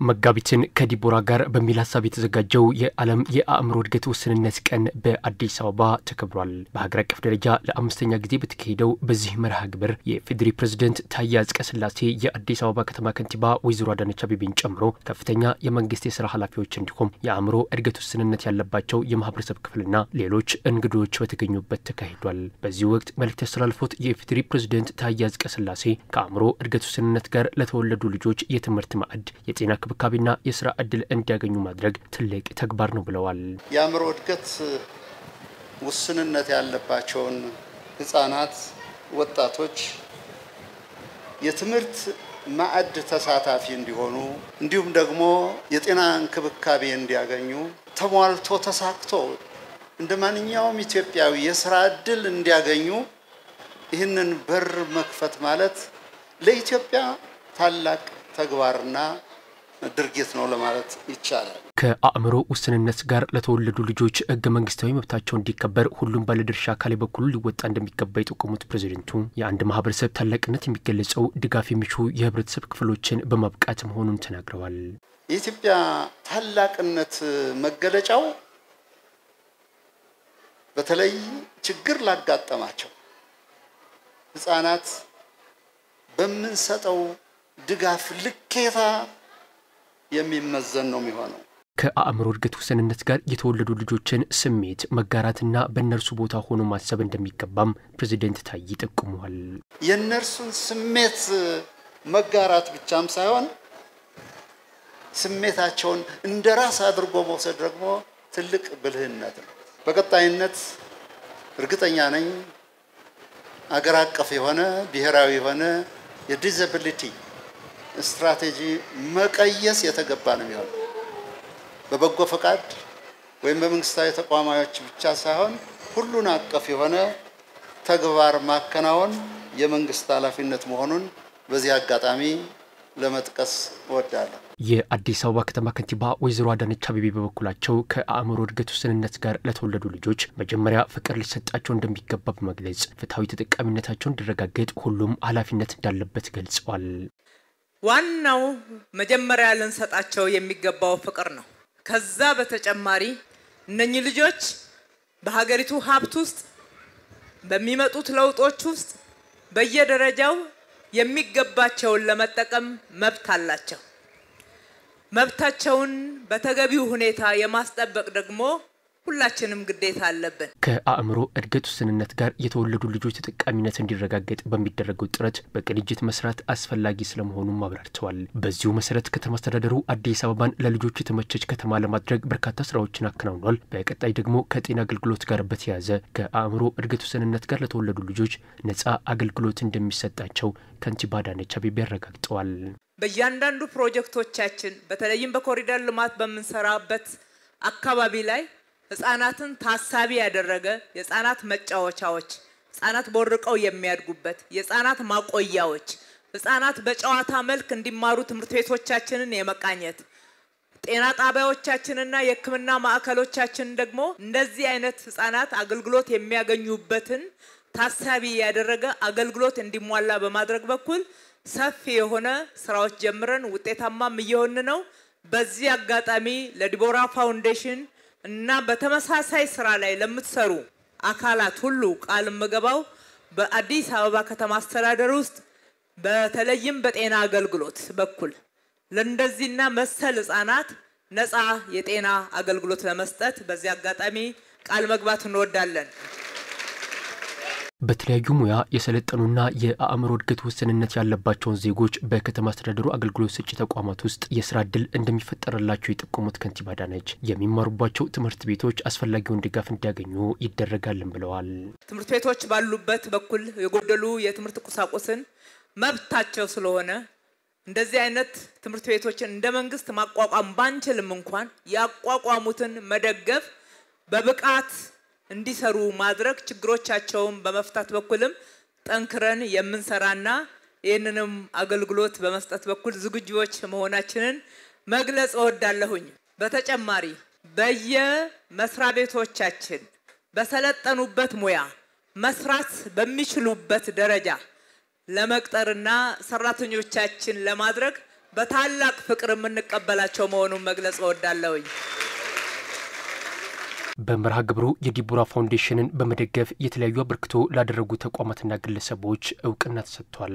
መጋቢትን ከዲቦራ ጋር በሚል ሐሳብ የተዘጋጀው የዓለም የአእምሮ እድገት ውስንነት ቀን በአዲስ አበባ ተከብሯል። በሀገር አቀፍ ደረጃ ለአምስተኛ ጊዜ በተካሄደው በዚህ መርሃ ግብር የፌዴሪ ፕሬዝዳንት ታዬ አጽቀሥላሴ የአዲስ አበባ ከተማ ከንቲባ ወይዘሮ አዳነች አቤቤን ጨምሮ ከፍተኛ የመንግስት የሥራ ኃላፊዎች እንዲሁም የአእምሮ እድገት ውስንነት ያለባቸው የማህበረሰብ ክፍልና ሌሎች እንግዶች በተገኙበት ተካሂዷል። በዚህ ወቅት መልእክት ያስተላለፉት የፌዴሪ ፕሬዝዳንት ታዬ አጽቀሥላሴ ከአእምሮ እድገት ውስንነት ጋር ለተወለዱ ልጆች የትምህርት ማዕድ የጤና ክብካቤና የሥራ ዕድል እንዲያገኙ ማድረግ ትልቅ ተግባር ነው ብለዋል። የአእምሮ እድገት ውስንነት ያለባቸውን ህፃናት ወጣቶች የትምህርት ማዕድ ተሳታፊ እንዲሆኑ እንዲሁም ደግሞ የጤና ክብካቤ እንዲያገኙ ተሟልቶ ተሳክቶ እንደማንኛውም ኢትዮጵያዊ የሥራ ዕድል እንዲያገኙ ይህንን በር መክፈት ማለት ለኢትዮጵያ ታላቅ ተግባርና ድርጊት ነው ለማለት ይቻላል። ከአእምሮ ውስንነት ጋር ለተወለዱ ልጆች ህገ መንግስታዊ መብታቸው እንዲከበር ሁሉም ባለድርሻ አካል በኩል ሊወጣ እንደሚገባ የጠቆሙት ፕሬዝዳንቱ የአንድ ማህበረሰብ ታላቅነት የሚገለጸው ድጋፍ የሚሹ የህብረተሰብ ክፍሎችን በማብቃት መሆኑን ተናግረዋል። የኢትዮጵያ ታላቅነት መገለጫው በተለይ ችግር ላጋጠማቸው ህፃናት በምንሰጠው ድጋፍ ልኬታ የሚመዘን ነው የሚሆነው። ከአእምሮ እድገት ውስንነት ጋር የተወለዱ ልጆችን ስሜት መጋራትና በእነርሱ ቦታ ሆኖ ማሰብ እንደሚገባም ፕሬዝዳንት ታዬ ጠቁመዋል። የእነርሱን ስሜት መጋራት ብቻም ሳይሆን ስሜታቸውን እንደራስ አድርጎ መውሰድ ደግሞ ትልቅ ብልህነት ነው። በቀጣይነት እርግጠኛ ነኝ አገር አቀፍ የሆነ ብሔራዊ የሆነ የዲዛቢሊቲ ስትራቴጂ መቀየስ የተገባ ነው የሚሆነው። በበጎ ፈቃድ ወይም በመንግስታዊ ተቋማት ብቻ ሳይሆን ሁሉን አቀፍ የሆነ ተግባር ማከናወን የመንግስት ኃላፊነት መሆኑን በዚህ አጋጣሚ ለመጥቀስ እወዳለሁ። የአዲስ አበባ ከተማ ከንቲባ ወይዘሮ አዳነች አቤቤ በበኩላቸው ከአእምሮ እድገት ውስንነት ጋር ለተወለዱ ልጆች መጀመሪያ ፍቅር ሊሰጣቸው እንደሚገባ በመግለጽ ፍትሃዊ ተጠቃሚነታቸው እንዲረጋገጥ ሁሉም ኃላፊነት እንዳለበት ገልጸዋል። ዋናው መጀመሪያ ልንሰጣቸው የሚገባው ፍቅር ነው። ከዛ በተጨማሪ እነኚህ ልጆች በሀገሪቱ ሀብት ውስጥ በሚመጡት ለውጦች ውስጥ በየደረጃው የሚገባቸውን ለመጠቀም መብት አላቸው። መብታቸውን በተገቢው ሁኔታ የማስጠበቅ ደግሞ ሁላችንም ግዴታ አለብን። ከአእምሮ እድገት ውስንነት ጋር የተወለዱ ልጆች ተጠቃሚነት እንዲረጋገጥ በሚደረገው ጥረት በቅንጅት መስራት አስፈላጊ ስለመሆኑ አብራርተዋል። በዚሁ መሰረት ከተማ አስተዳደሩ አዲስ አበባን ለልጆች የተመቸች ከተማ ለማድረግ በርካታ ስራዎችን አከናውኗል። በቀጣይ ደግሞ ከጤና አገልግሎት ጋር በተያያዘ ከአእምሮ እድገት ውስንነት ጋር ለተወለዱ ልጆች ነፃ አገልግሎት እንደሚሰጣቸው ከንቲባ አዳነች አቤቤ አረጋግጠዋል። በእያንዳንዱ ፕሮጀክቶቻችን በተለይም በኮሪደር ልማት በመንሰራበት አካባቢ ላይ ህፃናትን ታሳቢ ያደረገ የህፃናት መጫወቻዎች፣ ህፃናት ቦርቀው የሚያድጉበት የህፃናት ማቆያዎች፣ ህፃናት በጨዋታ መልክ እንዲማሩ ትምህርት ቤቶቻችንን የመቃኘት ጤና ጣቢያዎቻችንና የህክምና ማዕከሎቻችን ደግሞ እንደዚህ አይነት ህፃናት አገልግሎት የሚያገኙበትን ታሳቢ ያደረገ አገልግሎት እንዲሟላ በማድረግ በኩል ሰፊ የሆነ ስራዎች ጀምረን ውጤታማም እየሆን ነው። በዚህ አጋጣሚ ለዲቦራ ፋውንዴሽን እና በተመሳሳይ ስራ ላይ ለምትሰሩ አካላት ሁሉ ቃል መገባው በአዲስ አበባ ከተማ አስተዳደር ውስጥ በተለይም በጤና አገልግሎት በኩል ለእንደዚህና መሰል ህፃናት ነፃ የጤና አገልግሎት ለመስጠት በዚህ አጋጣሚ ቃል መግባት እንወዳለን። በተለያዩ ሙያ የሰለጠኑና የአእምሮ እድገት ውስንነት ያለባቸውን ዜጎች በከተማ አስተዳደሩ አገልግሎት ሰጪ ተቋማት ውስጥ የሥራ ዕድል እንደሚፈጠርላቸው የጠቆሙት ከንቲባ አዳነች የሚማሩባቸው ትምህርት ቤቶች አስፈላጊውን ድጋፍ እንዲያገኙ ይደረጋልን ብለዋል። ትምህርት ቤቶች ባሉበት በኩል የጎደሉ የትምህርት ቁሳቁስን መብታቸው ስለሆነ እንደዚህ አይነት ትምህርት ቤቶችን እንደ መንግስት ማቋቋም ባንችልም እንኳን ያቋቋሙትን መደገፍ በብቃት እንዲሰሩ ማድረግ ችግሮቻቸውን በመፍታት በኩልም ጠንክረን የምንሰራና ይህንንም አገልግሎት በመስጠት በኩል ዝግጁዎች መሆናችንን መግለጽ እወዳለሁኝ። በተጨማሪ በየመስሪያ ቤቶቻችን በሰለጠኑበት ሙያ መስራት በሚችሉበት ደረጃ ለመቅጠርና ሰራተኞቻችን ለማድረግ በታላቅ ፍቅር የምንቀበላቸው መሆኑን መግለጽ እወዳለሁኝ። በመርሃ ግብሩ የዲቦራ ፋውንዴሽንን በመደገፍ የተለያዩ አበርክቶ ላደረጉ ተቋማትና ግለሰቦች እውቅና ተሰጥቷል።